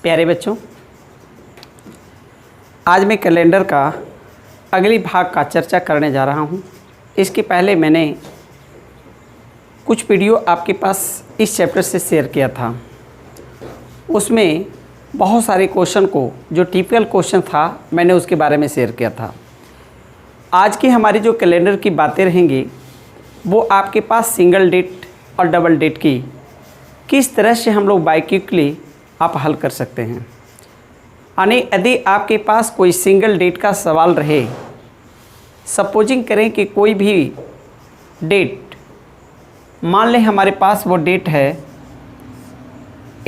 प्यारे बच्चों, आज मैं कैलेंडर का अगली भाग का चर्चा करने जा रहा हूँ। इसके पहले मैंने कुछ वीडियो आपके पास इस चैप्टर से शेयर किया था। उसमें बहुत सारे क्वेश्चन को जो टिपिकल क्वेश्चन था मैंने उसके बारे में शेयर किया था। आज की हमारी जो कैलेंडर की बातें रहेंगी वो आपके पास सिंगल डेट और डबल डेट की किस तरह से हम लोग बाइक्विकली आप हल कर सकते हैं। यानी यदि आपके पास कोई सिंगल डेट का सवाल रहे, सपोजिंग करें कि कोई भी डेट, मान लें हमारे पास वो डेट है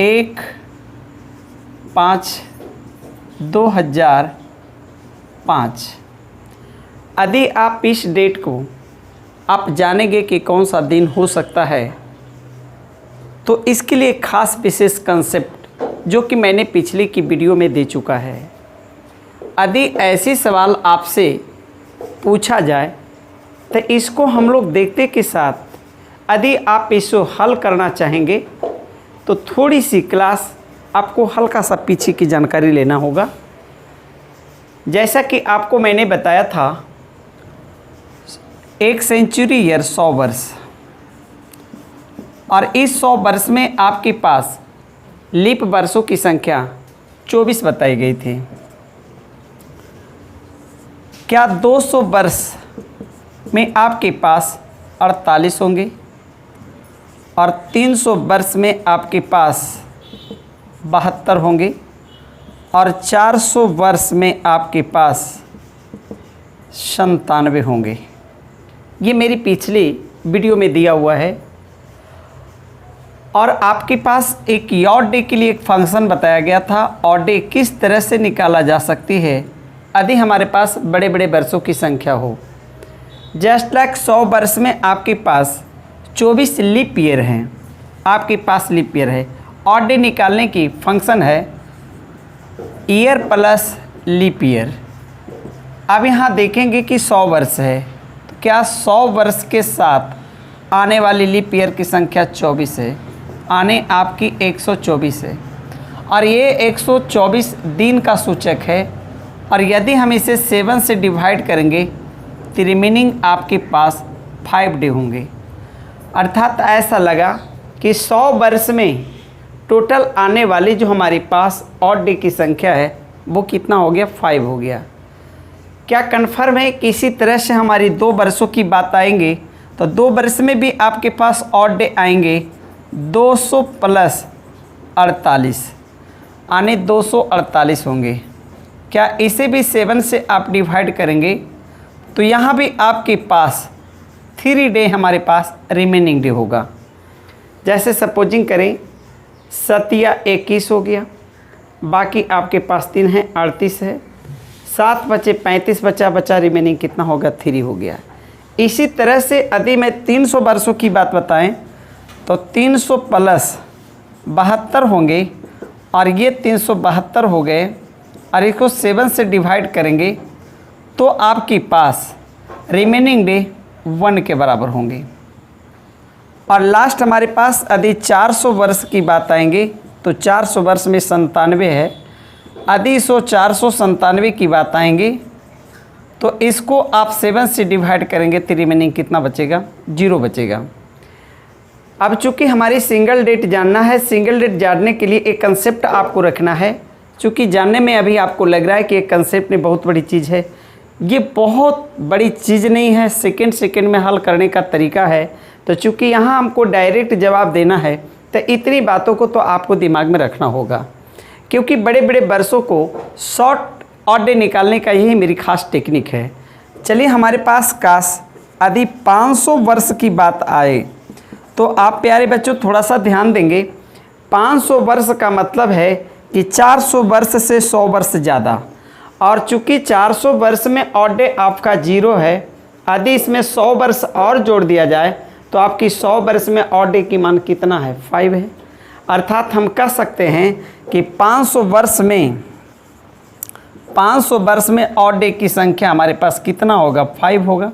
1/5/2005। यदि आप इस डेट को आप जानेंगे कि कौन सा दिन हो सकता है, तो इसके लिए खास विशेष कंसेप्ट जो कि मैंने पिछले की वीडियो में दे चुका है। यदि ऐसे सवाल आपसे पूछा जाए तो इसको हम लोग देखते के साथ यदि आप इसको हल करना चाहेंगे तो थोड़ी सी क्लास आपको हल्का सा पीछे की जानकारी लेना होगा। जैसा कि आपको मैंने बताया था, एक सेंचुरी ईयर 100 वर्ष, और इस 100 वर्ष में आपके पास लीप वर्षों की संख्या 24 बताई गई थी। क्या 200 वर्ष में आपके पास 48 होंगे और 300 वर्ष में आपके पास 72 होंगे और 400 वर्ष में आपके पास 97 होंगे। ये मेरी पिछली वीडियो में दिया हुआ है। और आपके पास एक ऑड डे के लिए एक फंक्शन बताया गया था। ऑड डे किस तरह से निकाला जा सकती है यदि हमारे पास बड़े बड़े वर्षों की संख्या हो। जस्ट लाइक 100 वर्ष में आपके पास 24 लीप ईयर हैं, आपके पास लीप ईयर है। ऑड डे निकालने की फंक्शन है ईयर प्लस लीप ईयर। अब यहाँ देखेंगे कि 100 वर्ष है, तो क्या 100 वर्ष के साथ आने वाली लीप ईयर की संख्या 24 है, आने आपकी 124 है, और ये 124 दिन का सूचक है। और यदि हम इसे 7 से डिवाइड करेंगे तो रिमेनिंग आपके पास 5 डे होंगे। अर्थात ऐसा लगा कि 100 वर्ष में टोटल आने वाली जो हमारे पास ऑड डे की संख्या है वो कितना हो गया, 5 हो गया। क्या कन्फर्म है कि इसी तरह से हमारी 2 वर्षों की बात आएंगे तो 2 वर्ष में भी आपके पास ऑड डे आएंगे 200 प्लस 48, आने 248 होंगे। क्या इसे भी 7 से आप डिवाइड करेंगे तो यहाँ भी आपके पास 3 डे हमारे पास रिमेनिंग डे होगा। जैसे सपोजिंग करें 7 या 21 हो गया, बाकी आपके पास 3 है 38 है, 7 बचे 35 बचा रिमेनिंग कितना होगा, 3 हो गया। इसी तरह से यदि मैं 300 वर्षों की बात बताएं तो 300 प्लस 72 होंगे और ये 372 हो गए, और इसको 7 से डिवाइड करेंगे तो आपके पास रिमेनिंग डे 1 के बराबर होंगे। और लास्ट हमारे पास यदि 400 वर्ष की बात आएंगे तो 400 वर्ष में 97 है। यदि 497 की बात आएंगे तो इसको आप 7 से डिवाइड करेंगे तो रिमेनिंग कितना बचेगा, 0 बचेगा। अब चूँकि हमारी सिंगल डेट जानना है, सिंगल डेट जानने के लिए एक कंसेप्ट आपको रखना है। चूँकि जानने में अभी आपको लग रहा है कि एक कंसेप्ट में बहुत बड़ी चीज़ है, ये बहुत बड़ी चीज़ नहीं है, सेकंड में हल करने का तरीका है। तो चूँकि यहाँ हमको डायरेक्ट जवाब देना है तो इतनी बातों को तो आपको दिमाग में रखना होगा, क्योंकि बड़े बड़े वर्षों को शॉर्ट ऑड डे निकालने का यही मेरी खास टेक्निक है। चलिए हमारे पास काश यदि 500 वर्ष की बात आए तो आप प्यारे बच्चों थोड़ा सा ध्यान देंगे। 500 वर्ष का मतलब है कि 400 वर्ष से 100 वर्ष ज़्यादा, और चूँकि 400 वर्ष में ऑड डे आपका 0 है, यदि इसमें 100 वर्ष और जोड़ दिया जाए तो आपकी 100 वर्ष में ऑड डे की मान कितना है, 5 है। अर्थात हम कह सकते हैं कि 500 वर्ष में ऑड डे की संख्या हमारे पास कितना होगा, 5 होगा।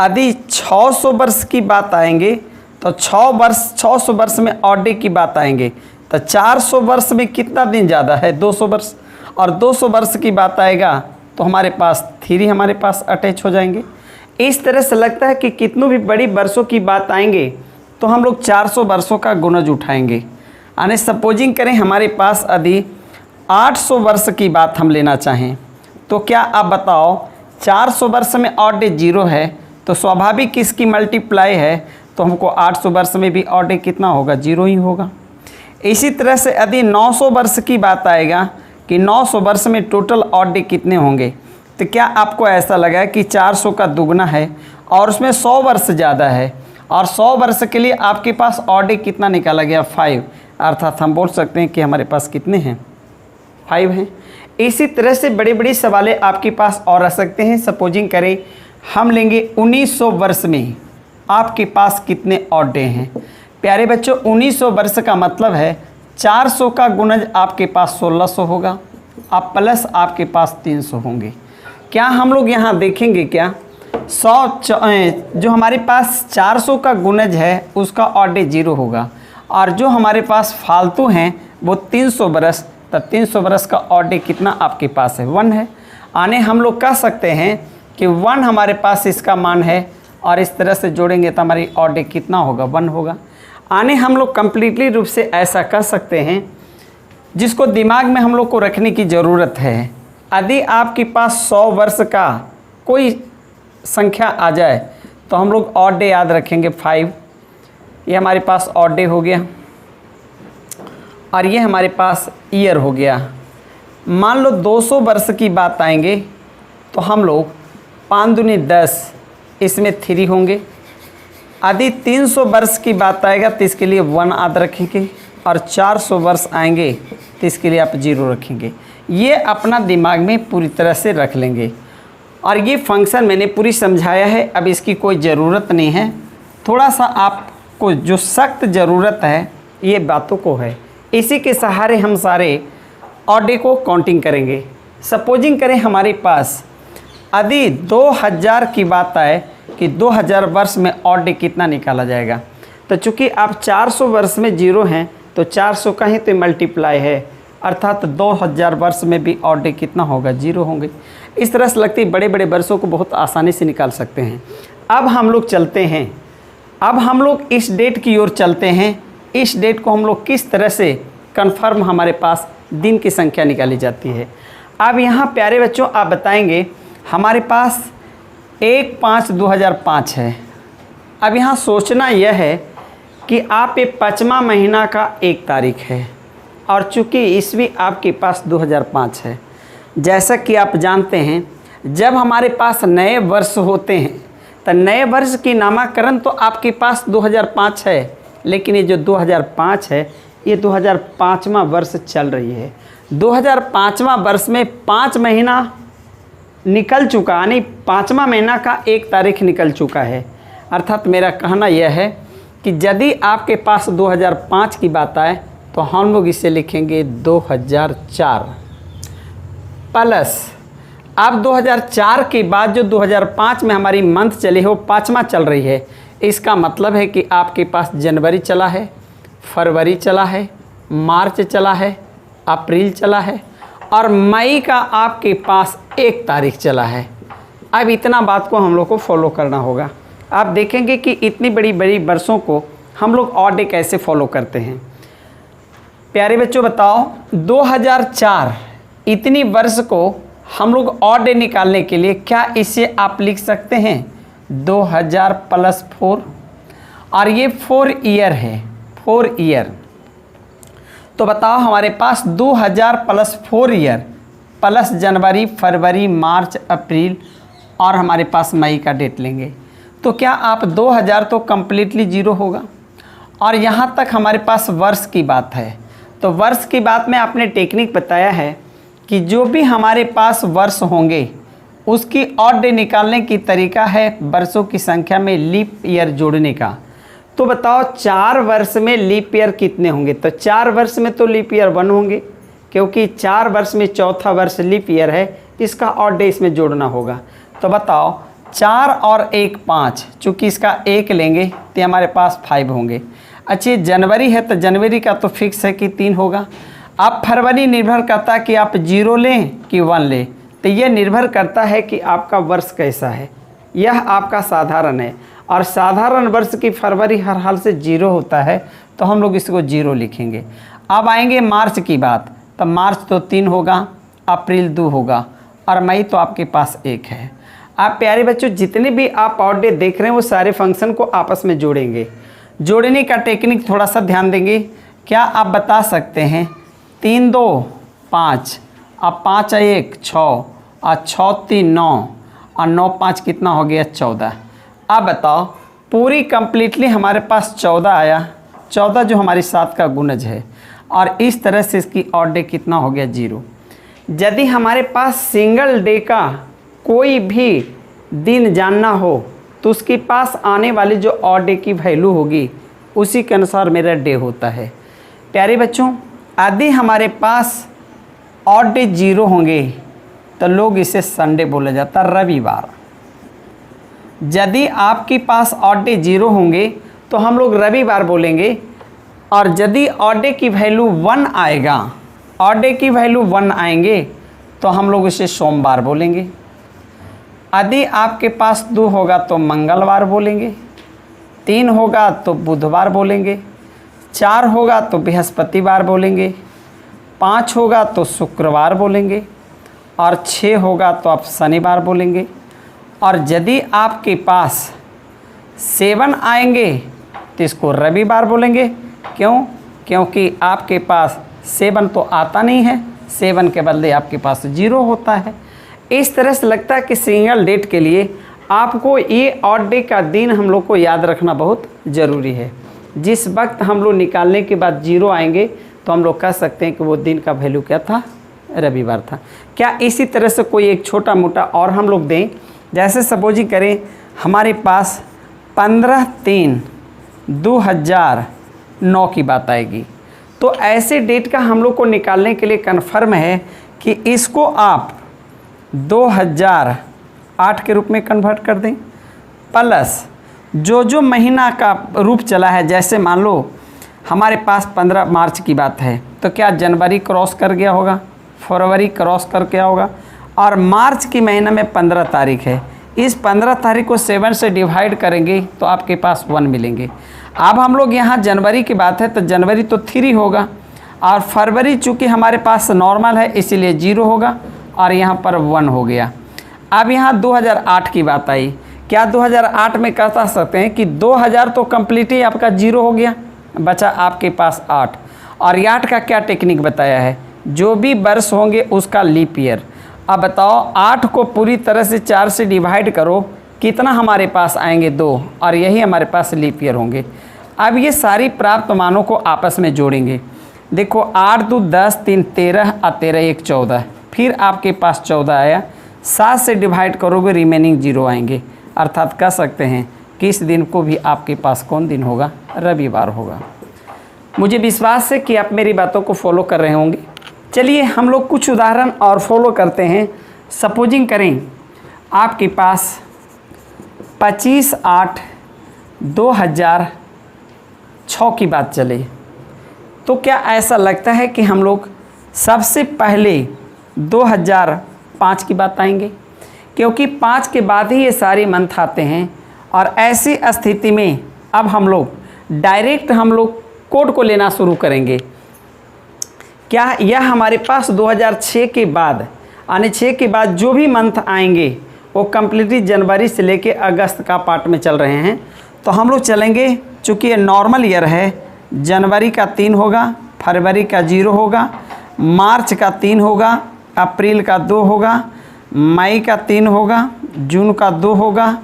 यदि 600 वर्ष की बात आएंगे तो 600 वर्ष में ऑड डे की बात आएंगे तो 400 वर्ष में कितना दिन ज़्यादा है? 200 वर्ष। और 200 वर्ष की बात आएगा तो हमारे पास 3 हमारे पास अटैच हो जाएंगे। इस तरह से लगता है कि कितनों भी बड़ी वर्षों की बात आएंगे तो हम लोग 400 वर्षों का गुणज उठाएंगे। यानी सपोजिंग करें हमारे पास यदि 800 वर्ष की बात हम लेना चाहें तो क्या आप बताओ 400 वर्ष में ऑड डे 0 है तो स्वाभाविक इसकी मल्टीप्लाई है तो हमको 800 वर्ष में भी ऑड डे कितना होगा? 0 ही होगा। इसी तरह से यदि 900 वर्ष की बात आएगा कि 900 वर्ष में टोटल ऑड डे कितने होंगे, तो क्या आपको ऐसा लगा कि 400 का दुगना है और उसमें 100 वर्ष ज़्यादा है और 100 वर्ष के लिए आपके पास ऑड डे कितना निकाला गया? 5। अर्थात हम बोल सकते हैं कि हमारे पास कितने हैं? 5 हैं। इसी तरह से बड़ी बड़ी सवालें आपके पास और आ सकते हैं। सपोजिंग करें हम लेंगे 1900 वर्ष में आपके पास कितने ऑड डे हैं? प्यारे बच्चों 1900 वर्ष का मतलब है 400 का गुणज आपके पास 1600 होगा, अब प्लस आपके पास 300 होंगे। क्या हम लोग यहाँ देखेंगे क्या 100 जो हमारे पास 400 का गुणज है उसका ऑड डे 0 होगा और जो हमारे पास फालतू हैं वो 300 बरस, तो 300 बरस का ऑड डे कितना आपके पास है? 1 है। आने हम लोग कह सकते हैं कि 1 हमारे पास इसका मान है और इस तरह से जोड़ेंगे तो हमारी ऑड डे कितना होगा? 1 होगा। आने हम लोग कंप्लीटली रूप से ऐसा कह सकते हैं जिसको दिमाग में हम लोग को रखने की ज़रूरत है। यदि आपके पास 100 वर्ष का कोई संख्या आ जाए तो हम लोग ऑड डे याद रखेंगे 5। ये हमारे पास ऑड डे हो गया और ये हमारे पास ईयर हो गया। मान लो 200 वर्ष की बात आएंगे तो हम लोग 5 दूनी 10, इसमें 3 होंगे। यदि 300 वर्ष की बात आएगा तो इसके लिए 1 याद रखेंगे और 400 वर्ष आएंगे तो इसके लिए आप 0 रखेंगे। ये अपना दिमाग में पूरी तरह से रख लेंगे और ये फंक्शन मैंने पूरी समझाया है, अब इसकी कोई ज़रूरत नहीं है। थोड़ा सा आपको जो सख्त ज़रूरत है ये बातों को है, इसी के सहारे हम सारे ऑड डे को काउंटिंग करेंगे। सपोजिंग करें हमारे पास यदि 2000 की बात आए कि 2000 वर्ष में ऑड डे कितना निकाला जाएगा, तो चूँकि आप 400 वर्ष में 0 हैं तो 400 का ही तो मल्टीप्लाई है, अर्थात 2000 वर्ष में भी ऑड डे कितना होगा? 0 होंगे। इस तरह से लगती है बड़े बड़े वर्षों को बहुत आसानी से निकाल सकते हैं। अब हम लोग चलते हैं, अब हम लोग इस डेट की ओर चलते हैं। इस डेट को हम लोग किस तरह से कन्फर्म हमारे पास दिन की संख्या निकाली जाती है। अब यहाँ प्यारे बच्चों आप बताएंगे हमारे पास 1/5/2005 है। अब यहाँ सोचना यह है कि आप ये 5वां महीना का 1 तारीख है और चूँकि ईस्वी आपके पास 2005 है। जैसा कि आप जानते हैं जब हमारे पास नए वर्ष होते हैं तो नए वर्ष की नामकरण तो आपके पास 2005 है, लेकिन ये जो 2005 है ये 2005वां वर्ष चल रही है। 2005वां वर्ष में 5 महीना निकल चुका, यानी 5वां महीना का 1 तारीख निकल चुका है। अर्थात मेरा कहना यह है कि यदि आपके पास 2005 की बात आए तो हम लोग इसे लिखेंगे 2004 प्लस अब 2004 के बाद जो 2005 में हमारी मंथ चली है वो 5वां चल रही है। इसका मतलब है कि आपके पास जनवरी चला है, फरवरी चला है, मार्च चला है, अप्रैल चला है और मई का आपके पास 1 तारीख चला है। अब इतना बात को हम लोग को फॉलो करना होगा। आप देखेंगे कि इतनी बड़ी बड़ी वर्षों को हम लोग ऑड डे कैसे फॉलो करते हैं। प्यारे बच्चों बताओ 2004 इतनी वर्ष को हम लोग ऑड डे निकालने के लिए क्या इसे आप लिख सकते हैं 2000 + 4 और ये 4 ईयर है, 4 ईयर। तो बताओ हमारे पास 2000 + 4 ईयर प्लस जनवरी, फरवरी, मार्च, अप्रैल और हमारे पास मई का डेट लेंगे तो क्या आप 2000 तो कम्प्लीटली 0 होगा। और यहाँ तक हमारे पास वर्ष की बात है तो वर्ष की बात में आपने टेक्निक बताया है कि जो भी हमारे पास वर्ष होंगे उसकी ऑड डे निकालने की तरीका है वर्षों की संख्या में लीप ईयर जोड़ने का। तो बताओ 4 वर्ष में लीप ईयर कितने होंगे, तो 4 वर्ष में तो लीप ईयर 1 होंगे क्योंकि 4 वर्ष में चौथा वर्ष लीप ईयर है, इसका ऑड डे इसमें जोड़ना होगा। तो बताओ 4 और 1 5, चूँकि इसका 1 लेंगे तो हमारे पास 5 होंगे। अच्छी जनवरी है तो जनवरी का तो फिक्स है कि 3 होगा। अब फरवरी निर्भर करता है कि आप 0 लें कि 1 लें, तो ये निर्भर करता है कि आपका वर्ष कैसा है। यह आपका साधारण है और साधारण वर्ष की फरवरी हर हाल से 0 होता है, तो हम लोग इसको 0 लिखेंगे। अब आएंगे मार्च की बात, तो मार्च तो 3 होगा, अप्रैल 2 होगा और मई तो आपके पास 1 है। आप प्यारे बच्चों जितने भी आप ऑड डे देख रहे हैं वो सारे फंक्शन को आपस में जोड़ेंगे। जोड़ने का टेक्निक थोड़ा सा ध्यान देंगे। क्या आप बता सकते हैं 3 2 5, अब 5 1 6 और 6 3 9 और 9 5 कितना हो गया 14। अब बताओ पूरी कंप्लीटली हमारे पास 14 आया, 14 जो हमारी 7 का गुणज है और इस तरह से इसकी ऑड डे कितना हो गया 0। यदि हमारे पास सिंगल डे का कोई भी दिन जानना हो तो उसके पास आने वाली जो ऑड डे की वैल्यू होगी उसी के अनुसार मेरा डे होता है। प्यारे बच्चों यदि हमारे पास ऑड डे 0 होंगे तो लोग इसे संडे बोला जाता है, रविवार। यदि आपके पास ऑड डे 0 होंगे तो हम लोग रविवार बोलेंगे, और यदि ऑड डे की वैल्यू 1 आएगा, ऑड डे की वैल्यू 1 आएंगे तो हम लोग इसे सोमवार बोलेंगे। यदि आपके पास 2 होगा तो मंगलवार बोलेंगे, 3 होगा तो बुधवार बोलेंगे, 4 होगा तो बृहस्पतिवार बोलेंगे, 5 होगा तो शुक्रवार बोलेंगे और 6 होगा तो आप शनिवार बोलेंगे। और यदि आपके पास 7 आएंगे तो इसको रविवार बोलेंगे। क्यों? क्योंकि आपके पास 7 तो आता नहीं है, 7 के बदले आपके पास 0 होता है। इस तरह से लगता है कि सिंगल डेट के लिए आपको ये ऑड डे का दिन हम लोग को याद रखना बहुत ज़रूरी है। जिस वक्त हम लोग निकालने के बाद 0 आएंगे तो हम लोग कह सकते हैं कि वो दिन का वैल्यू क्या था, रविवार था। क्या इसी तरह से कोई एक छोटा मोटा और हम लोग दें, जैसे सपोजिंग करें हमारे पास 15/3/2009 की बात आएगी, तो ऐसे डेट का हम लोग को निकालने के लिए कन्फर्म है कि इसको आप 2008 के रूप में कन्वर्ट कर दें, प्लस जो महीना का रूप चला है। जैसे मान लो हमारे पास 15 मार्च की बात है तो क्या जनवरी क्रॉस कर गया होगा, फरवरी क्रॉस कर गया होगा, और मार्च की महीना में 15 तारीख है। इस 15 तारीख को 7 से डिवाइड करेंगे तो आपके पास 1 मिलेंगे। अब हम लोग यहाँ जनवरी की बात है तो जनवरी तो 3 होगा, और फरवरी चूँकि हमारे पास नॉर्मल है इसीलिए 0 होगा और यहाँ पर 1 हो गया। अब यहाँ 2008 की बात आई। क्या 2008 में कह सकते हैं कि 2000 तो कम्प्लीट ही आपका 0 हो गया, बचा आपके पास 8। और 8 का क्या टेक्निक बताया है, जो भी वर्ष होंगे उसका लीप ईयर। अब बताओ 8 को पूरी तरह से 4 से डिवाइड करो, कितना हमारे पास आएंगे 2, और यही हमारे पास लीप ईयर होंगे। अब ये सारी प्राप्त मानों को आपस में जोड़ेंगे। देखो 8 2 10 3 13 और 13 1 14, फिर आपके पास 14 आया, 7 से डिवाइड करोगे रिमेनिंग 0 आएंगे। अर्थात कह सकते हैं कि इस दिन को भी आपके पास कौन दिन होगा, रविवार होगा। मुझे विश्वास है कि आप मेरी बातों को फॉलो कर रहे होंगे। चलिए हम लोग कुछ उदाहरण और फॉलो करते हैं। सपोजिंग करें आपके पास 25/8/2006 की बात चले, तो क्या ऐसा लगता है कि हम लोग सबसे पहले 2005 की बात आएंगे, क्योंकि 5 के बाद ही ये सारे मंथ आते हैं। और ऐसी स्थिति में अब हम लोग डायरेक्ट हम लोग कोड को लेना शुरू करेंगे। क्या यह हमारे पास 2006 के बाद, यानी 6 के बाद जो भी मंथ आएंगे वो कम्प्लीटली जनवरी से लेके अगस्त का पार्ट में चल रहे हैं। तो हम लोग चलेंगे, चूँकि ये नॉर्मल ईयर है, जनवरी का 3 होगा, फरवरी का 0 होगा, मार्च का 3 होगा, अप्रैल का 2 होगा, मई का 3 होगा, जून का 2 होगा,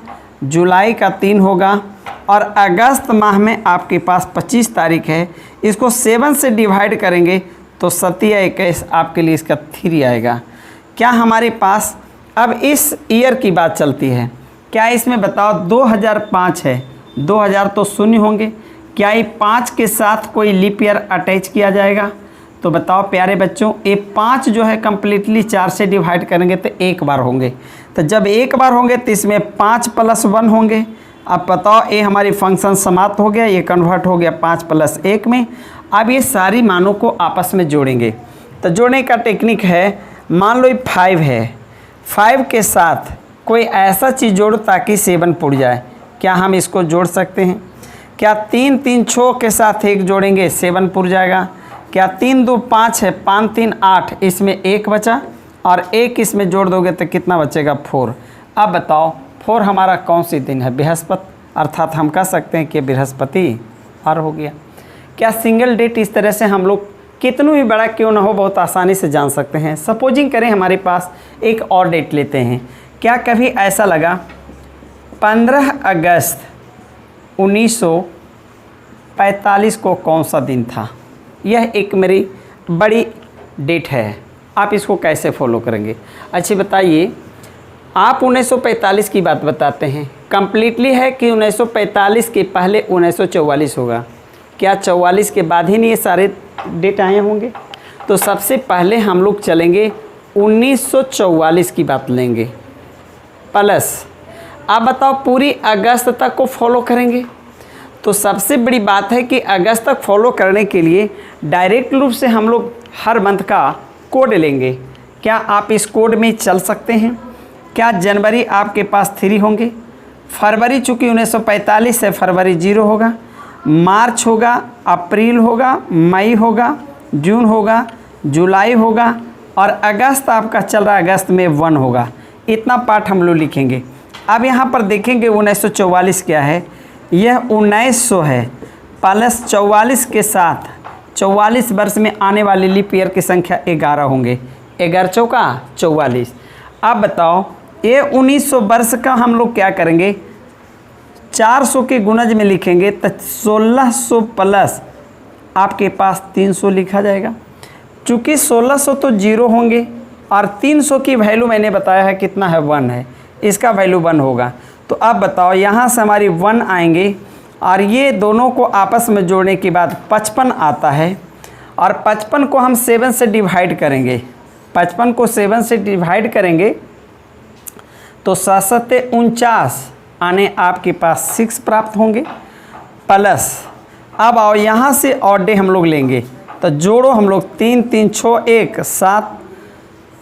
जुलाई का 3 होगा, और अगस्त माह में आपके पास 25 तारीख है। इसको 7 से डिवाइड करेंगे तो 7 या 21 आपके लिए इसका 3 आएगा। क्या हमारे पास अब इस ईयर की बात चलती है, क्या इसमें बताओ 2005 है, 2000 तो शून्य होंगे, क्या ये 5 के साथ कोई लीप ईयर अटैच किया जाएगा? तो बताओ प्यारे बच्चों, ये 5 जो है कम्प्लीटली 4 से डिवाइड करेंगे तो 1 बार होंगे। तो जब 1 बार होंगे तो इसमें 5 + 1 होंगे, अब बताओ ये हमारी फंक्शन समाप्त हो गया, ये कन्वर्ट हो गया 5 + 1 में। अब ये सारी मानों को आपस में जोड़ेंगे। तो जोड़ने का टेक्निक है, मान लो ये 5 है, 5 के साथ कोई ऐसा चीज़ जोड़ो ताकि 7 पुड़ जाए। क्या हम इसको जोड़ सकते हैं? क्या 3 3 6 के साथ 1 जोड़ेंगे 7 पुड़ जाएगा? क्या 3 2 5 है, 5 3 8, इसमें 1 बचा और 1 इसमें जोड़ दोगे तो कितना बचेगा? 4। अब बताओ 4 हमारा कौन सी दिन है? बृहस्पति, अर्थात हम कह सकते हैं कि बृहस्पतिवार हो गया। क्या सिंगल डेट इस तरह से हम लोग कितना भी बड़ा क्यों ना हो बहुत आसानी से जान सकते हैं। सपोजिंग करें हमारे पास एक और डेट लेते हैं। क्या कभी ऐसा लगा 15 अगस्त 1945 को कौन सा दिन था? यह एक मेरी बड़ी डेट है, आप इसको कैसे फॉलो करेंगे? अच्छा बताइए, आप 1945 की बात बताते हैं, कंप्लीटली है कि 1945 के पहले 1944 होगा? क्या 44 के बाद ही नहीं ये सारे डेट आए होंगे? तो सबसे पहले हम लोग चलेंगे 1944 की बात लेंगे प्लस, आप बताओ पूरी अगस्त तक को फॉलो करेंगे। तो सबसे बड़ी बात है कि अगस्त तक फॉलो करने के लिए डायरेक्ट रूप से हम लोग हर मंथ का कोड लेंगे। क्या आप इस कोड में चल सकते हैं? क्या जनवरी आपके पास 3 होंगे? फरवरी चूँकि 1945 से फरवरी 0 होगा, मार्च होगा, अप्रैल होगा, मई होगा, जून होगा, जुलाई होगा और अगस्त आपका चल रहा है, अगस्त में 1 होगा। इतना पार्ट हम लोग लिखेंगे। अब यहाँ पर देखेंगे 1944 क्या है? यह 1900 है प्लस 44 के साथ 44 वर्ष में आने वाले लीप ईयर की संख्या 11 होंगे। 11 चौका 44। अब बताओ ये 1900 वर्ष का हम लोग क्या करेंगे? 400 के गुणज में लिखेंगे तो 1600 प्लस आपके पास 300 लिखा जाएगा। चूँकि 1600 तो 0 होंगे और 300 की वैल्यू मैंने बताया है कितना है? 1 है, इसका वैल्यू 1 होगा। तो अब बताओ यहाँ से हमारी 1 आएंगे और ये दोनों को आपस में जोड़ने के बाद 55 आता है और 55 को हम 7 से डिवाइड करेंगे। 55 को 7 से डिवाइड करेंगे तो 7 × 49 आने आपके पास 6 प्राप्त होंगे प्लस, अब आओ यहाँ से और डे हम लोग लेंगे तो जोड़ो हम लोग 3 3 6 1 7,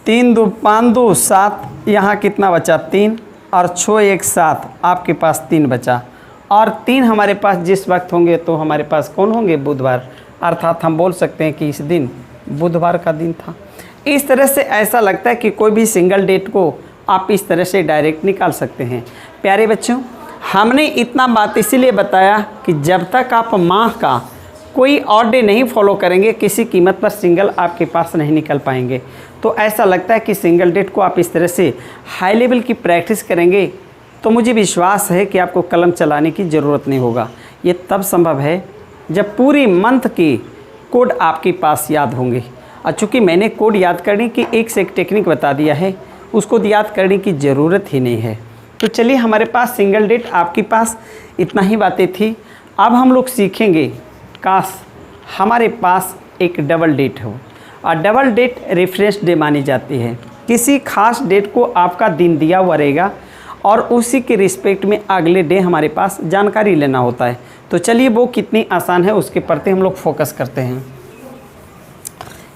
3 2 5 2 7, यहाँ कितना बचा? 3 और 6 1 7, आपके पास 3 बचा और 3 हमारे पास जिस वक्त होंगे तो हमारे पास कौन होंगे? बुधवार, अर्थात हम बोल सकते हैं कि इस दिन बुधवार का दिन था। इस तरह से ऐसा लगता है कि कोई भी सिंगल डेट को आप इस तरह से डायरेक्ट निकाल सकते हैं। प्यारे बच्चों, हमने इतना बात इसीलिए बताया कि जब तक आप माह का कोई और डे नहीं फॉलो करेंगे किसी कीमत पर सिंगल आपके पास नहीं निकल पाएंगे। तो ऐसा लगता है कि सिंगल डेट को आप इस तरह से हाई लेवल की प्रैक्टिस करेंगे तो मुझे विश्वास है कि आपको कलम चलाने की ज़रूरत नहीं होगा। ये तब संभव है जब पूरी मंथ की कोड आपके पास याद होंगे। और चूँकि मैंने कोड याद करने की एक से एक टेक्निक बता दिया है, उसको याद करने की ज़रूरत ही नहीं है। तो चलिए, हमारे पास सिंगल डेट आपके पास इतना ही बातें थी। अब हम लोग सीखेंगे काश हमारे पास एक डबल डेट हो। और डबल डेट रेफरेंस डे मानी जाती है। किसी खास डेट को आपका दिन दिया हुआ रहेगा और उसी के रिस्पेक्ट में अगले डे हमारे पास जानकारी लेना होता है। तो चलिए, वो कितनी आसान है उसके प्रति हम लोग फोकस करते हैं।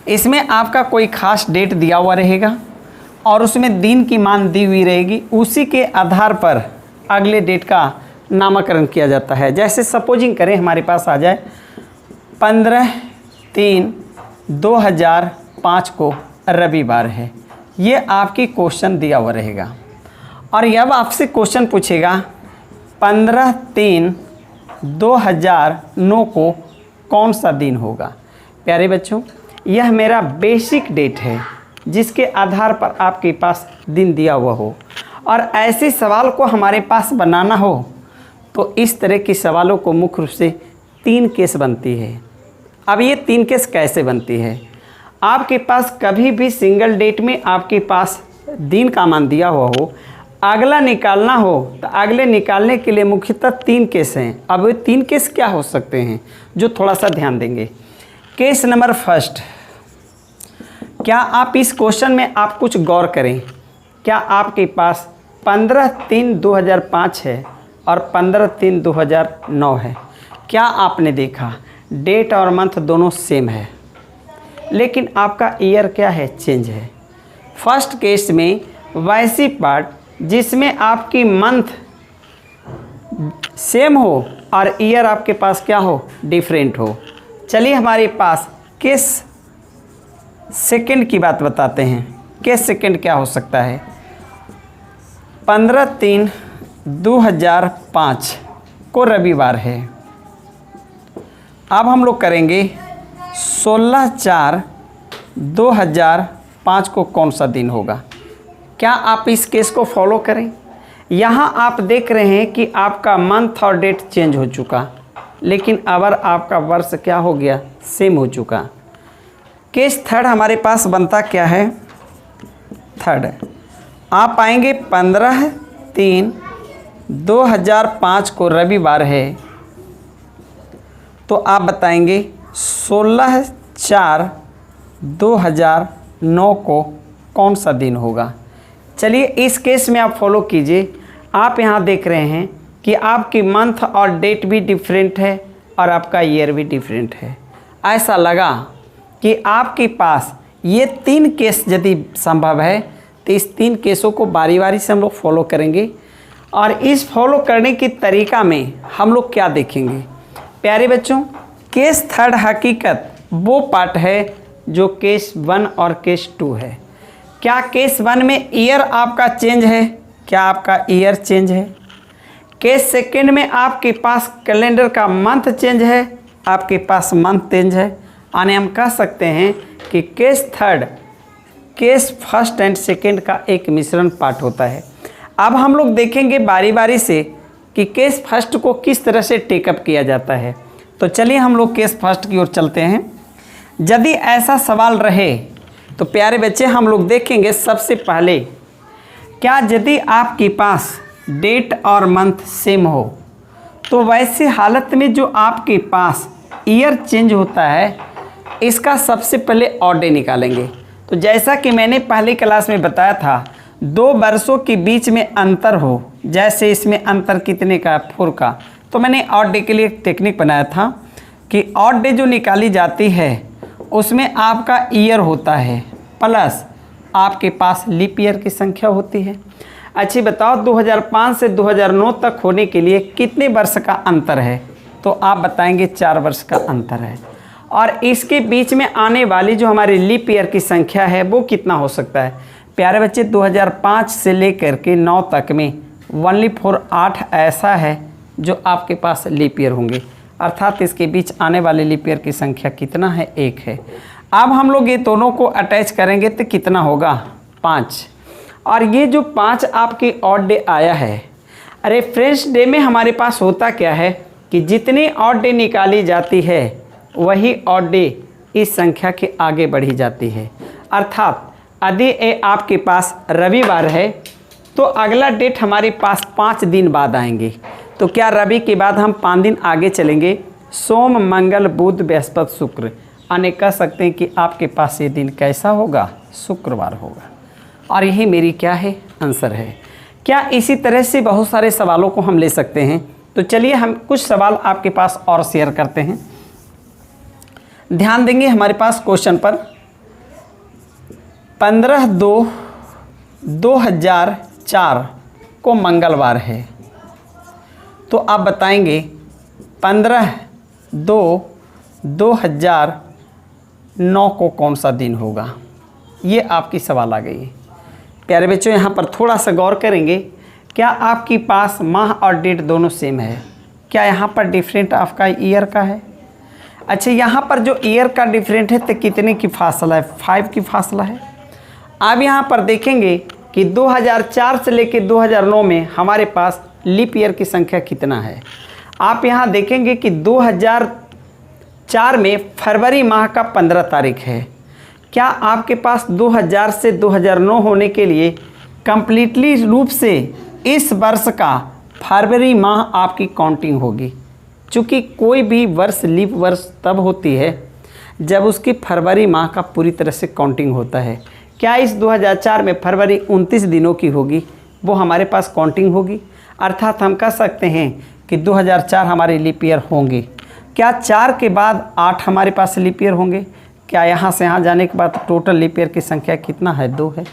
इसमें आपका कोई खास डेट दिया हुआ रहेगा और उसमें दिन की मान दी हुई रहेगी, उसी के आधार पर अगले डेट का नामकरण किया जाता है। जैसे सपोजिंग करें हमारे पास आ जाए 15/3/2005 को रविवार है, ये आपकी क्वेश्चन दिया हुआ रहेगा। और जब आपसे क्वेश्चन पूछेगा 15/3/2009 को कौन सा दिन होगा? प्यारे बच्चों, यह मेरा बेसिक डेट है जिसके आधार पर आपके पास दिन दिया हुआ हो। और ऐसे सवाल को हमारे पास बनाना हो तो इस तरह के सवालों को मुख्य रूप से 3 केस बनती है। अब ये 3 केस कैसे बनती है? आपके पास कभी भी सिंगल डेट में आपके पास दिन का मान दिया हुआ हो, अगला निकालना हो तो अगले निकालने के लिए मुख्यतः 3 केस हैं। अब ये 3 केस क्या हो सकते हैं जो थोड़ा सा ध्यान देंगे। केस नंबर फर्स्ट, क्या आप इस क्वेश्चन में आप कुछ गौर करें, क्या आपके पास 15/3/2005 है और 15/3/2009 है। क्या आपने देखा डेट और मंथ दोनों सेम है, लेकिन आपका ईयर क्या है, चेंज है। फर्स्ट केस में वैसी पार्ट जिसमें आपकी मंथ सेम हो और ईयर आपके पास क्या हो, डिफरेंट हो। चलिए हमारे पास किस सेकंड की बात बताते हैं। किस सेकंड क्या हो सकता है, 15/3/2005 को रविवार है। अब हम लोग करेंगे 16/4/2005 को कौन सा दिन होगा। क्या आप इस केस को फॉलो करें। यहाँ आप देख रहे हैं कि आपका मंथ और डेट चेंज हो चुका, लेकिन अगर आपका वर्ष क्या हो गया, सेम हो चुका। केस थर्ड हमारे पास बनता क्या है, थर्ड आप आएंगे 15/3/2005 को रविवार है, तो आप बताएंगे 16/4/2009 को कौन सा दिन होगा। चलिए इस केस में आप फॉलो कीजिए। आप यहाँ देख रहे हैं कि आपकी मंथ और डेट भी डिफरेंट है और आपका ईयर भी डिफरेंट है। ऐसा लगा कि आपके पास ये 3 केस यदि संभव है तो इस 3 केसों को बारी बारी से हम लोग फॉलो करेंगे। और इस फॉलो करने की तरीका में हम लोग क्या देखेंगे प्यारे बच्चों, केस थर्ड हकीकत वो पार्ट है जो केस 1 और केस 2 है। क्या केस 1 में ईयर आपका चेंज है, क्या आपका ईयर चेंज है। केस सेकंड में आपके पास कैलेंडर का मंथ चेंज है, आपके पास मंथ चेंज है। यानी हम कह सकते हैं कि case third case first and second का एक मिश्रण पार्ट होता है। अब हम लोग देखेंगे बारी बारी से कि केस फर्स्ट को किस तरह से टेकअप किया जाता है। तो चलिए हम लोग केस फर्स्ट की ओर चलते हैं। यदि ऐसा सवाल रहे तो प्यारे बच्चे हम लोग देखेंगे सबसे पहले, क्या यदि आपके पास डेट और मंथ सेम हो तो वैसी हालत में जो आपके पास ईयर चेंज होता है, इसका सबसे पहले ऑड डे निकालेंगे। तो जैसा कि मैंने पहली क्लास में बताया था, 2 वर्षों के बीच में अंतर हो, जैसे इसमें अंतर कितने का, 4 का, तो मैंने ऑड डे के लिए एक टेक्निक बनाया था कि ऑड डे जो निकाली जाती है उसमें आपका ईयर होता है प्लस आपके पास लीप ईयर की संख्या होती है। अच्छी बताओ 2005 से 2009 तक होने के लिए कितने वर्ष का अंतर है, तो आप बताएंगे 4 वर्ष का अंतर है। और इसके बीच में आने वाली जो हमारी लीप ईयर की संख्या है वो कितना हो सकता है प्यारे बच्चे, 2005 से लेकर के 9 तक में 1/4 ऐसा है जो आपके पास लीप ईयर होंगे, अर्थात इसके बीच आने वाले लीप ईयर की संख्या कितना है, 1 है। अब हम लोग ये दोनों को अटैच करेंगे तो कितना होगा, 5। और ये जो 5 आपकी ऑड डे आया है, रेफरेंस डे में हमारे पास होता क्या है कि जितनी ऑड डे निकाली जाती है वही ऑड डे इस संख्या के आगे बढ़ी जाती है। अर्थात यदि ये आपके पास रविवार है तो अगला डेट हमारे पास 5 दिन बाद आएंगे। तो क्या रवि के बाद हम 5 दिन आगे चलेंगे, सोम मंगल बुध बृहस्पति शुक्र, यानी कह सकते हैं कि आपके पास ये दिन कैसा होगा, शुक्रवार होगा। और यही मेरी क्या है, आंसर है। क्या इसी तरह से बहुत सारे सवालों को हम ले सकते हैं। तो चलिए हम कुछ सवाल आपके पास और शेयर करते हैं। ध्यान देंगे हमारे पास क्वेश्चन पर, 15/2/2004 को मंगलवार है, तो आप बताएंगे 15/2/2009 को कौन सा दिन होगा। ये आपकी सवाल आ गई है प्यारे बच्चों। यहाँ पर थोड़ा सा गौर करेंगे, क्या आपके पास माह और डेट दोनों सेम है, क्या यहाँ पर डिफरेंट आपका ईयर का है। अच्छा, यहाँ पर जो ईयर का डिफरेंट है तो कितने की फासला है, 5 की फासला है। अब यहाँ पर देखेंगे कि 2004 से लेकर 2009 में हमारे पास लीप ईयर की संख्या कितना है। आप यहाँ देखेंगे कि 2004 में फरवरी माह का 15 तारीख है। क्या आपके पास 2000 से 2009 होने के लिए कंप्लीटली रूप से इस वर्ष का फरवरी माह आपकी काउंटिंग होगी। चूँकि कोई भी वर्ष लीप वर्ष तब होती है जब उसकी फरवरी माह का पूरी तरह से काउंटिंग होता है। क्या इस 2004 में फरवरी 29 दिनों की होगी, वो हमारे पास काउंटिंग होगी। अर्थात हम कह सकते हैं कि 2004 हमारे लीप ईयर होंगे। क्या 4 के बाद 8 हमारे पास लीप ईयर होंगे? क्या यहाँ से यहाँ जाने के बाद टोटल लीप ईयर की संख्या कितना है? 2 है।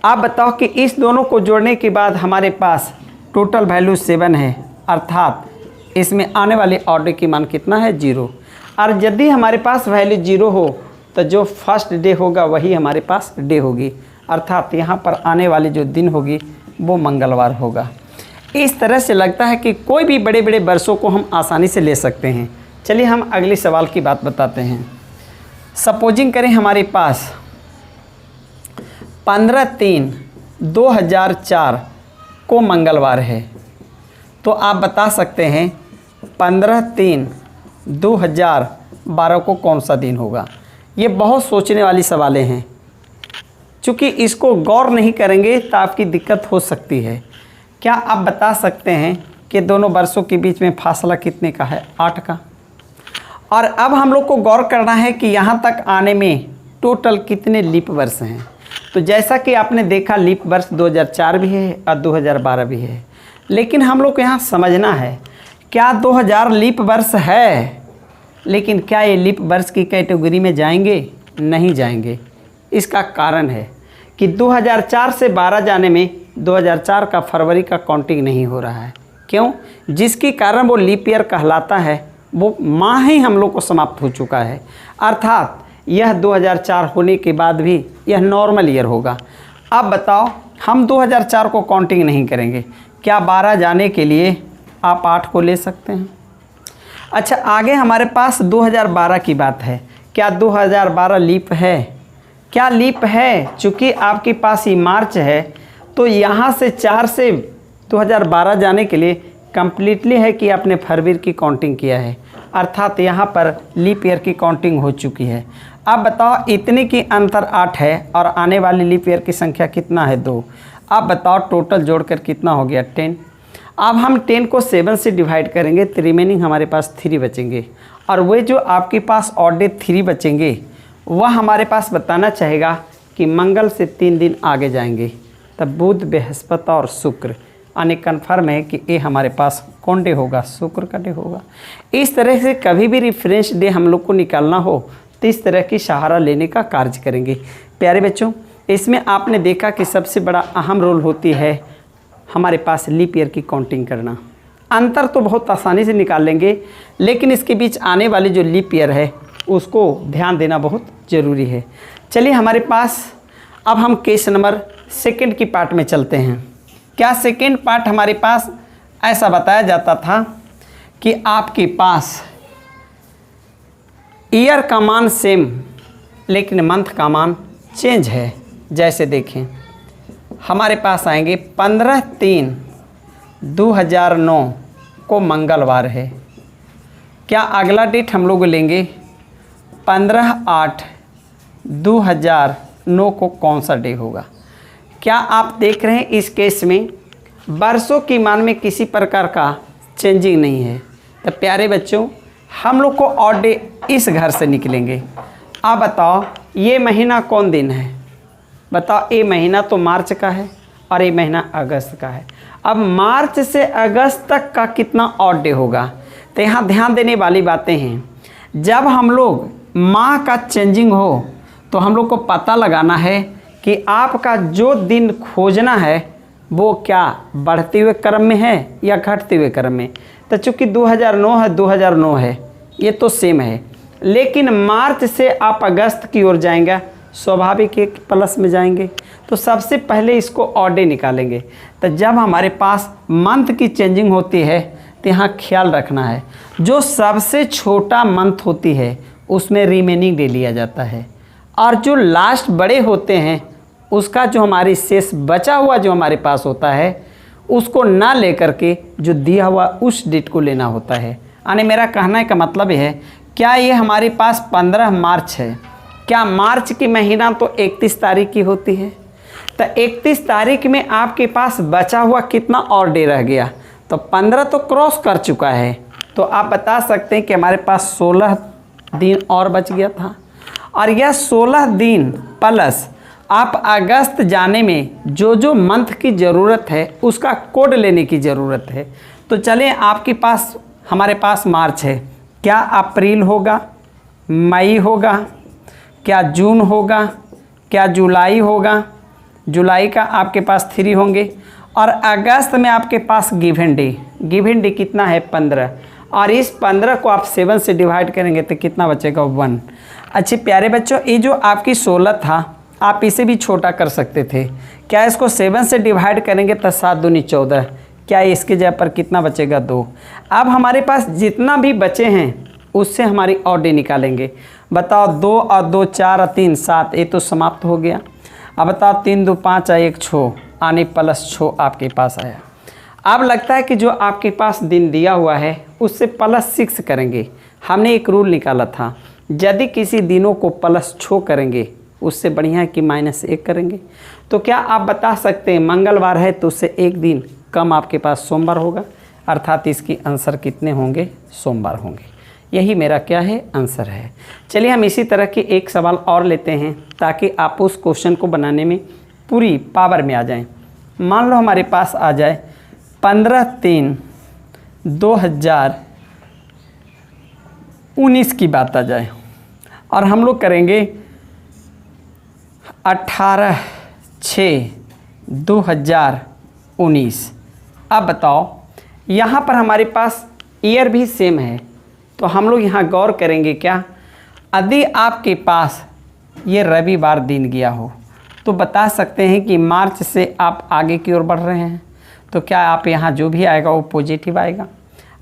आप बताओ कि इस दोनों को जोड़ने के बाद हमारे पास टोटल वैल्यू 7 है, अर्थात इसमें आने वाले ऑर्डर की मान कितना है? 0। और यदि हमारे पास वैल्यू 0 हो तो जो फर्स्ट डे होगा वही हमारे पास डे होगी, अर्थात यहाँ पर आने वाली जो दिन होगी वो मंगलवार होगा। इस तरह से लगता है कि कोई भी बड़े बड़े वर्षों को हम आसानी से ले सकते हैं। चलिए हम अगले सवाल की बात बताते हैं। सपोजिंग करें हमारे पास 15/3/2004 को मंगलवार है, तो आप बता सकते हैं 15/3/2012 को कौन सा दिन होगा? ये बहुत सोचने वाली सवालें हैं, चूँकि इसको गौर नहीं करेंगे तो आपकी दिक्कत हो सकती है। क्या आप बता सकते हैं कि दोनों वर्षों के बीच में फासला कितने का है? 8 का। और अब हम लोग को गौर करना है कि यहाँ तक आने में टोटल कितने लीप वर्ष हैं। तो जैसा कि आपने देखा लीप वर्ष 2004 भी है और 2012 भी है, लेकिन हम लोग को यहाँ समझना है क्या 2000 लीप वर्ष है, लेकिन क्या ये लीप वर्ष की कैटेगरी में जाएंगे? नहीं जाएंगे। इसका कारण है कि 2004 से 12 जाने में 2004 का फरवरी का काउंटिंग नहीं हो रहा है। क्यों? जिसके कारण वो लीप ईयर कहलाता है, वो माह ही हम लोग को समाप्त हो चुका है, अर्थात यह 2004 होने के बाद भी यह नॉर्मल ईयर होगा। अब बताओ, हम 2004 को काउंटिंग नहीं करेंगे, क्या 12 जाने के लिए आप 8 को ले सकते हैं? अच्छा, आगे हमारे पास 2012 की बात है। क्या 2012 लीप है? क्या लीप है? चूँकि आपके पास ये मार्च है, तो यहाँ से 4 से 2012 जाने के लिए कम्प्लीटली है कि आपने फरवरी की काउंटिंग किया है, अर्थात यहाँ पर लीप ईयर की काउंटिंग हो चुकी है। अब बताओ, इतने की अंतर 8 है और आने वाली लीप ईयर की संख्या कितना है? 2। अब बताओ टोटल जोड़कर कितना हो गया? 10। अब हम 10 को 7 से डिवाइड करेंगे तो रिमेनिंग हमारे पास 3 बचेंगे, और वे जो आपके पास ऑड डे 3 बचेंगे वह हमारे पास बताना चाहेगा कि मंगल से 3 दिन आगे जाएंगे, तब बुध, बृहस्पति और शुक्र, यानी कन्फर्म है कि ये हमारे पास कौन डे होगा? शुक्र का डे होगा। इस तरह से कभी भी रेफरेंस डे हम लोग को निकालना हो तो इस तरह की सहारा लेने का कार्य करेंगे। प्यारे बच्चों, इसमें आपने देखा कि सबसे बड़ा अहम रोल होती है हमारे पास लीप ईयर की काउंटिंग करना। अंतर तो बहुत आसानी से निकाल लेंगे, लेकिन इसके बीच आने वाली जो लीप ईयर है उसको ध्यान देना बहुत ज़रूरी है। चलिए हमारे पास अब हम केस नंबर 2 की पार्ट में चलते हैं। क्या 2nd पार्ट हमारे पास ऐसा बताया जाता था कि आपके पास ईयर का मान सेम लेकिन मंथ का मान चेंज है। जैसे देखें, हमारे पास आएंगे 15/3/2009 को मंगलवार है। क्या अगला डेट हम लोग लेंगे 15/8/2009 को कौन सा डे होगा? क्या आप देख रहे हैं इस केस में वर्षों की मान में किसी प्रकार का चेंजिंग नहीं है। तो प्यारे बच्चों, हम लोग को ऑड डे इस घर से निकलेंगे। आप बताओ ये महीना कौन दिन है? बताओ, ये महीना तो मार्च का है और ये महीना अगस्त का है। अब मार्च से अगस्त तक का कितना ऑड डे होगा? तो यहाँ ध्यान देने वाली बातें हैं। जब हम लोग माह का चेंजिंग हो तो हम लोग को पता लगाना है कि आपका जो दिन खोजना है वो क्या बढ़ते हुए क्रम में है या घटते हुए क्रम में। तो चूँकि 2009 है, 2009 है, ये तो सेम है, लेकिन मार्च से आप अगस्त की ओर जाएंगे, स्वाभाविक एक प्लस में जाएंगे। तो सबसे पहले इसको ऑड डे निकालेंगे। तो जब हमारे पास मंथ की चेंजिंग होती है तो यहाँ ख्याल रखना है, जो सबसे छोटा मंथ होती है उसमें रिमेनिंग डे लिया जाता है, और जो लास्ट बड़े होते हैं उसका जो हमारी शेष बचा हुआ जो हमारे पास होता है उसको ना लेकर के जो दिया हुआ उस डेट को लेना होता है। यानी मेरा कहने का मतलब है, क्या ये हमारे पास 15 मार्च है, क्या मार्च की महीना तो 31 तारीख की होती है? तो 31 तारीख में आपके पास बचा हुआ कितना और डे रह गया? तो 15 तो क्रॉस कर चुका है, तो आप बता सकते हैं कि हमारे पास 16 दिन और बच गया था, और यह 16 दिन प्लस आप अगस्त जाने में जो जो मंथ की ज़रूरत है उसका कोड लेने की ज़रूरत है। तो चलें, आपके पास हमारे पास मार्च है, क्या अप्रैल होगा, मई होगा, क्या जून होगा, क्या जुलाई होगा, जुलाई का आपके पास 3 होंगे, और अगस्त में आपके पास गिवन डे कितना है 15, और इस 15 को आप 7 से डिवाइड करेंगे तो कितना बचेगा 1। अच्छे प्यारे बच्चों, ये जो आपकी 16 था आप इसे भी छोटा कर सकते थे। क्या इसको 7 से डिवाइड करेंगे तो 7 दूनी 14, क्या इसके जगह पर कितना बचेगा 2। अब हमारे पास जितना भी बचे हैं उससे हमारी ऑड डे निकालेंगे। बताओ 2 और 2 4 और 3 7, ये तो समाप्त हो गया। अब बताओ 3 2 5 और 1 6, आने प्लस 6 आपके पास आया। अब लगता है कि जो आपके पास दिन दिया हुआ है उससे +6 करेंगे। हमने एक रूल निकाला था, यदि किसी दिनों को +6 करेंगे उससे बढ़िया है कि -1 करेंगे। तो क्या आप बता सकते हैं मंगलवार है तो उससे एक दिन कम आपके पास सोमवार होगा, अर्थात इसकी आंसर कितने होंगे, सोमवार होंगे। यही मेरा क्या है, आंसर है। चलिए हम इसी तरह के एक सवाल और लेते हैं ताकि आप उस क्वेश्चन को बनाने में पूरी पावर में आ जाएं। मान लो हमारे पास आ जाए 15/3/2019 की बात आ जाए, और हम लोग करेंगे 18/6/2019। अब बताओ, यहाँ पर हमारे पास ईयर भी सेम है, तो हम लोग यहाँ गौर करेंगे क्या, यदि आपके पास ये रविवार दिन गया हो तो बता सकते हैं कि मार्च से आप आगे की ओर बढ़ रहे हैं, तो क्या आप यहाँ जो भी आएगा वो पॉजिटिव आएगा।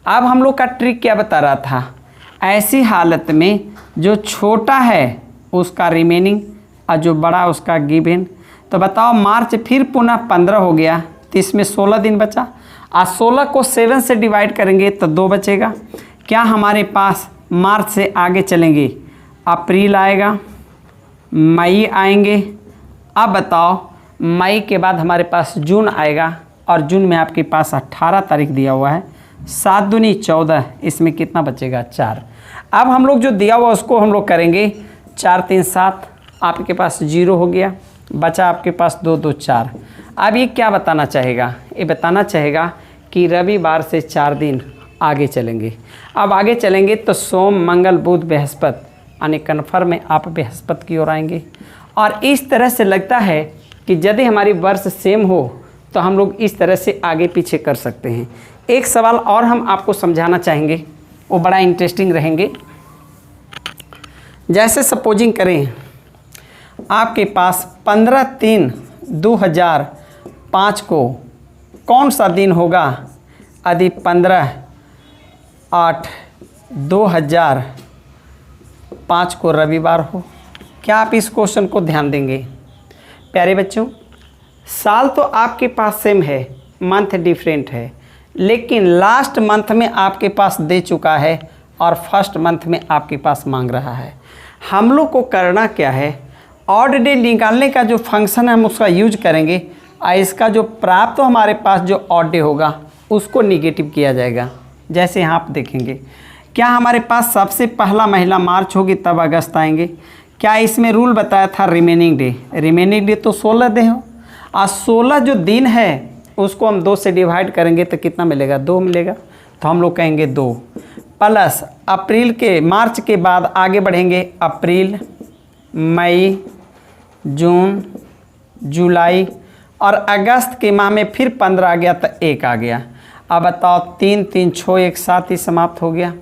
अब हम लोग का ट्रिक क्या बता रहा था, ऐसी हालत में जो छोटा है उसका रिमेनिंग और जो बड़ा उसका गिवन। तो बताओ मार्च फिर पुनः 15 हो गया तो इसमें 16 दिन बचा, और 16 को 7 से डिवाइड करेंगे तो 2 बचेगा। क्या हमारे पास मार्च से आगे चलेंगे, अप्रैल आएगा, मई आएंगे। अब बताओ मई के बाद हमारे पास जून आएगा, और जून में आपके पास 18 तारीख दिया हुआ है, 7 दूनी 14, इसमें कितना बचेगा 4। अब हम लोग जो दिया हुआ उसको हम लोग करेंगे 4 3 7, आपके पास 0 हो गया, बचा आपके पास 2 2 4। अब ये क्या बताना चाहेगा, ये बताना चाहेगा कि रविवार से 4 दिन आगे चलेंगे। अब आगे चलेंगे तो सोम मंगल बुध बृहस्पति, यानी कन्फर्म में आप बृहस्पति की ओर आएंगे। और इस तरह से लगता है कि यदि हमारी वर्ष सेम हो तो हम लोग इस तरह से आगे पीछे कर सकते हैं। एक सवाल और हम आपको समझाना चाहेंगे, वो बड़ा इंटरेस्टिंग रहेंगे। जैसे सपोजिंग करें आपके पास 15/3/2005 को कौन सा दिन होगा, यदि 15/8/2005 को रविवार हो। क्या आप इस क्वेश्चन को ध्यान देंगे। प्यारे बच्चों, साल तो आपके पास सेम है, मंथ डिफरेंट है, लेकिन लास्ट मंथ में आपके पास दे चुका है और फर्स्ट मंथ में आपके पास मांग रहा है। हम लोग को करना क्या है, ऑड डे निकालने का जो फंक्शन है हम उसका यूज करेंगे, और इसका जो प्राप्त तो हमारे पास जो ऑड डे होगा उसको निगेटिव किया जाएगा। जैसे यहाँ आप देखेंगे, क्या हमारे पास सबसे पहला महीना मार्च होगी तब अगस्त आएंगे। क्या इसमें रूल बताया था रिमेनिंग डे तो 16 डे हो, और 16 जो दिन है उसको हम 2 से डिवाइड करेंगे तो कितना मिलेगा, 2 मिलेगा। तो हम लोग कहेंगे 2 प्लस अप्रैल के मार्च के बाद आगे बढ़ेंगे, अप्रैल मई जून जुलाई, और अगस्त के माह में फिर 15 आ गया तो 1 आ गया। अब बताओ 3 3 6 एक साथ ही समाप्त हो गया,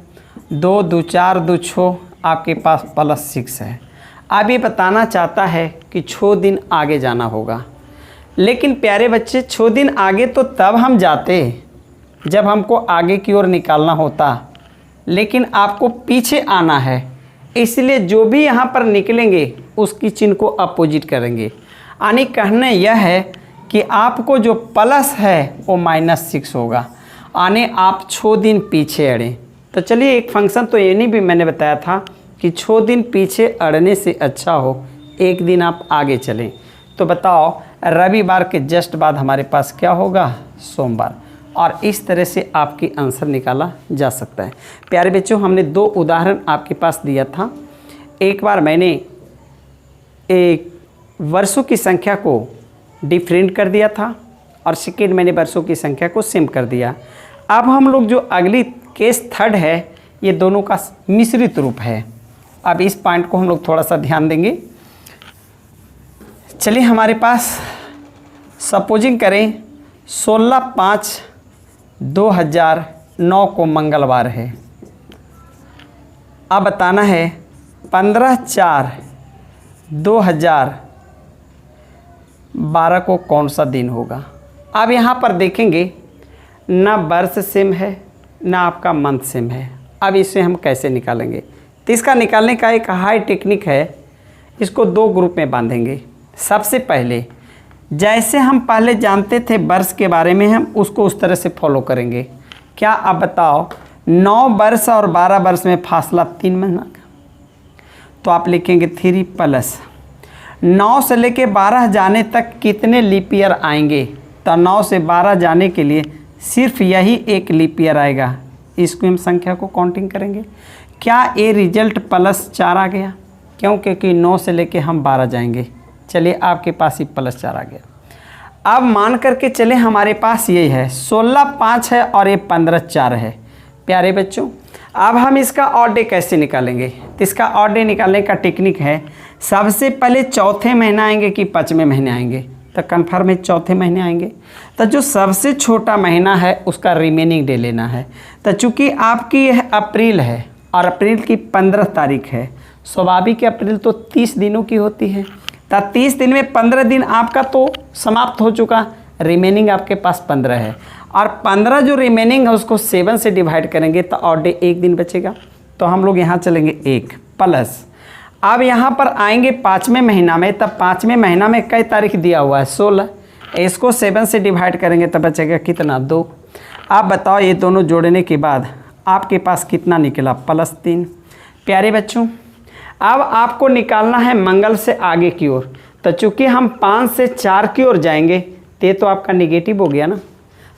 2 2 4 2 6, आपके पास +6 है। अब ये बताना चाहता है कि 6 दिन आगे जाना होगा। लेकिन प्यारे बच्चे 6 दिन आगे तो तब हम जाते जब हमको आगे की ओर निकालना होता, लेकिन आपको पीछे आना है, इसलिए जो भी यहाँ पर निकलेंगे उसकी चिन्ह को अपोजिट करेंगे। यानी कहना यह है कि आपको जो प्लस है वो -6 होगा, यानी आप 6 दिन पीछे अड़ें। तो चलिए एक फंक्शन तो ये नहीं भी मैंने बताया था कि 6 दिन पीछे अड़ने से अच्छा हो एक दिन आप आगे चलें। तो बताओ रविवार के जस्ट बाद हमारे पास क्या होगा, सोमवार। और इस तरह से आपकी आंसर निकाला जा सकता है। प्यारे बच्चों, हमने 2 उदाहरण आपके पास दिया था। एक बार मैंने एक वर्षों की संख्या को डिफरेंट कर दिया था और सेकेंड मैंने वर्षों की संख्या को सेम कर दिया। अब हम लोग जो अगली केस थर्ड है, ये दोनों का मिश्रित रूप है। अब इस पॉइंट को हम लोग थोड़ा सा ध्यान देंगे। चलिए, हमारे पास सपोजिंग करें 16/5/2009 को मंगलवार है। अब बताना है 15/4/2012 को कौन सा दिन होगा। अब यहाँ पर देखेंगे ना वर्ष सेम है ना आपका मंथ सेम है। अब इसे हम कैसे निकालेंगे? तो इसका निकालने का एक हाई टेक्निक है। इसको दो ग्रुप में बांधेंगे। सबसे पहले जैसे हम पहले जानते थे वर्ष के बारे में, हम उसको उस तरह से फॉलो करेंगे। क्या आप बताओ, 9 वर्ष और 12 वर्ष में फासला 3 महीना का, तो आप लिखेंगे 3 प्लस 9 से लेके 12 जाने तक कितने लीप ईयर आएंगे। तो 9 से 12 जाने के लिए सिर्फ यही एक लीप ईयर आएगा। इसको हम संख्या को काउंटिंग करेंगे। क्या ये रिजल्ट +4 आ गया? क्यों? क्योंकि 9 से लेके हम 12 जाएंगे। चलिए, आपके पास ही +4 आ गया। अब मान करके चले हमारे पास यही है 16/5 है और ये 15/4 है। प्यारे बच्चों, अब हम इसका ऑड डे कैसे निकालेंगे? तो इसका ऑड डे निकालने का टेक्निक है, सबसे पहले चौथे महीना आएंगे कि 5वें महीने आएंगे। तो कन्फर्म है चौथे महीने आएंगे। तो जो सबसे छोटा महीना है उसका रिमेनिंग डे लेना है। तो चूँकि आपकी यह अप्रैल है और अप्रैल की 15 तारीख है, स्वाभाविक अप्रैल तो 30 दिनों की होती है। तो 30 दिन में 15 दिन आपका तो समाप्त हो चुका, रिमेनिंग आपके पास 15 है। और 15 जो रिमेनिंग है उसको 7 से डिवाइड करेंगे तो ऑड डे 1 दिन बचेगा। तो हम लोग यहाँ चलेंगे 1 प्लस। अब यहाँ पर आएंगे 5वें महीना में। तब 5वें महीना में कई तारीख दिया हुआ है? 16। इसको 7 से डिवाइड करेंगे तो बचेगा कितना? 2। आप बताओ, ये दोनों जोड़ने के बाद आपके पास कितना निकला? +3। प्यारे बच्चों, अब आपको निकालना है मंगल से आगे की ओर। तो चूँकि हम 5 से 4 की ओर जाएंगे तो आपका निगेटिव हो गया ना।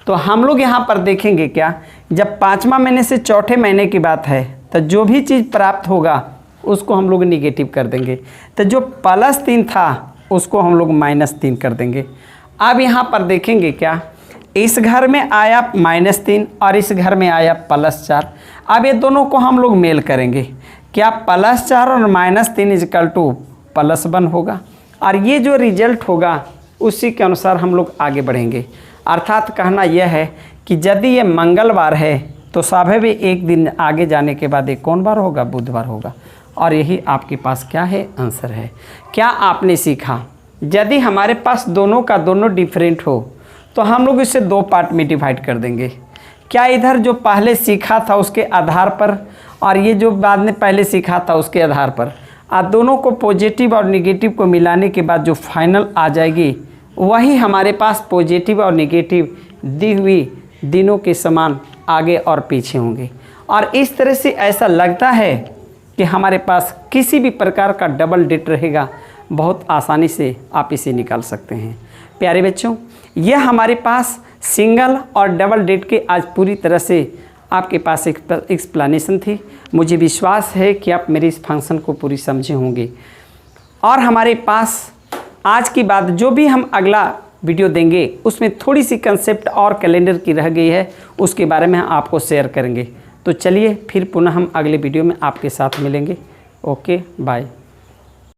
तो हम लोग यहाँ पर देखेंगे क्या, जब 5वां महीने से चौथे महीने की बात है तो जो भी चीज़ प्राप्त होगा उसको हम लोग निगेटिव कर देंगे। तो जो +3 था उसको हम लोग -3 कर देंगे। अब यहाँ पर देखेंगे क्या, इस घर में आया -3 और इस घर में आया +4। अब ये दोनों को हम लोग मेल करेंगे। क्या +4 और -3 = +1 होगा। और ये जो रिजल्ट होगा उसी के अनुसार हम लोग आगे बढ़ेंगे। अर्थात कहना यह है कि यदि ये मंगलवार है तो स्वाभाविक एक दिन आगे जाने के बाद एक कौन बार होगा? बुधवार होगा। और यही आपके पास क्या है? आंसर है। क्या आपने सीखा? यदि हमारे पास दोनों का दोनों डिफरेंट हो तो हम लोग इसे 2 पार्ट में डिवाइड कर देंगे। क्या इधर जो पहले सीखा था उसके आधार पर और ये जो बाद में पहले सीखा था उसके आधार पर, दोनों को पॉजिटिव और नेगेटिव को मिलाने के बाद जो फाइनल आ जाएगी वही हमारे पास पॉजिटिव और नेगेटिव दी हुई दिनों के समान आगे और पीछे होंगे। और इस तरह से ऐसा लगता है कि हमारे पास किसी भी प्रकार का डबल डेट रहेगा, बहुत आसानी से आप इसे निकाल सकते हैं। प्यारे बच्चों, यह हमारे पास सिंगल और डबल डेट के आज पूरी तरह से आपके पास एक एक्सप्लेनेशन थी। मुझे विश्वास है कि आप मेरे इस फंक्शन को पूरी समझे होंगे। और हमारे पास आज की बात जो भी हम अगला वीडियो देंगे उसमें थोड़ी सी कंसेप्ट और कैलेंडर की रह गई है, उसके बारे में हम आपको शेयर करेंगे। तो चलिए फिर पुनः हम अगले वीडियो में आपके साथ मिलेंगे। Okay, bye.